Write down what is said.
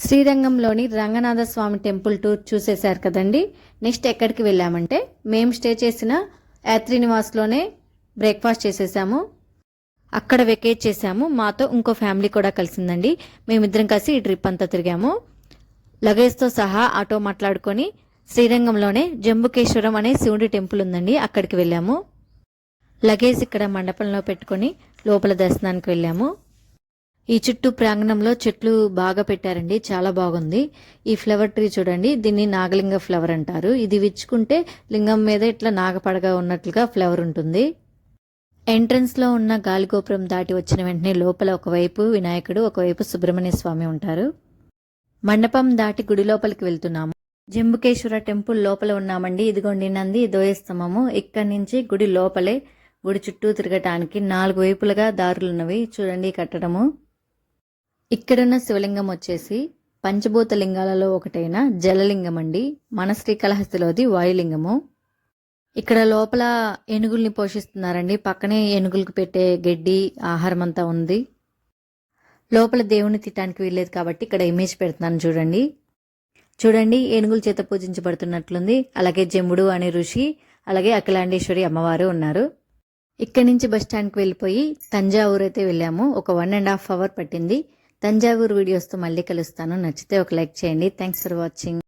శ్రీరంగంలోని Ranganatha Swamy temple tour చూసేశారు కదండి. Next ఎక్కడికి వెళ్ళామంటే మేము స్టే చేసిన యాత్రి నివాస్లోనే బ్రేక్ఫాస్ట్ చేసేసాము. అక్కడ వెకేట్ చేసాము. మాతో ఇంకో ఫ్యామిలీ కూడా కలిసిందండి. మేమిద్దరం కలిసి ఈ ట్రిప్ అంతా తిరిగాము. లగేజ్తో సహా ఆటో మాట్లాడుకొని శ్రీరంగంలోనే జంబుకేశ్వరం అనే శివుడి టెంపుల్ ఉందండి, అక్కడికి వెళ్ళాము. లగేజ్ ఇక్కడ మండపంలో పెట్టుకొని లోపల దర్శనానికి వెళ్ళాము. ఈ చుట్టూ ప్రాంగణంలో చెట్లు బాగా పెట్టారండి, చాలా బాగుంది. ఈ ఫ్లవర్ ట్రీ చూడండి, దీన్ని నాగలింగ ఫ్లవర్ అంటారు. ఇది విచ్చుకుంటే లింగం మీద ఇట్లా నాగపడగా ఉన్నట్లుగా ఫ్లవర్ ఉంటుంది. ఎంట్రన్స్ లో ఉన్న గాలిగోపురం దాటి వచ్చిన వెంటనే లోపల ఒకవైపు వినాయకుడు, ఒకవైపు సుబ్రహ్మణ్య స్వామి ఉంటారు. మండపం దాటి గుడి లోపలికి వెళ్తున్నాము. జంబుకేశ్వర టెంపుల్ లోపల ఉన్నామండి. ఇదిగోండి నంది ధ్వజస్తంభము. ఇక్కడి నుంచి గుడి లోపలే, గుడి చుట్టూ తిరగటానికి 4 వైపులుగా దారులున్నవి. చూడండి కట్టడము. ఇక్కడున్న శివలింగం వచ్చేసి పంచభూత లింగాలలో ఒకటైన జలలింగం అండి. మన శ్రీకాళహస్తిలోది వాయులింగము. ఇక్కడ లోపల ఏనుగుల్ని పోషిస్తున్నారండి. పక్కనే ఏనుగులకు పెట్టే గడ్డి, ఆహారం అంతా ఉంది. లోపల దేవుని తిట్టడానికి వీల్లేదు కాబట్టి ఇక్కడ ఇమేజ్ పెడుతున్నాను చూడండి. చూడండి, ఏనుగుల చేత పూజించబడుతున్నట్లుంది. అలాగే జంబుడు అనే ఋషి, అలాగే అఖిలాండేశ్వరి అమ్మవారు ఉన్నారు. ఇక్కడి నుంచి బస్ స్టాండ్కి వెళ్ళిపోయి తంజావూరు అయితే వెళ్ళాము. ఒక 1.5 అవర్ పట్టింది. తంజావూరు వీడియోస్తో మళ్ళీ కలుస్తాను. నచ్చితే ఒక లైక్ చేయండి. Thanks for watching.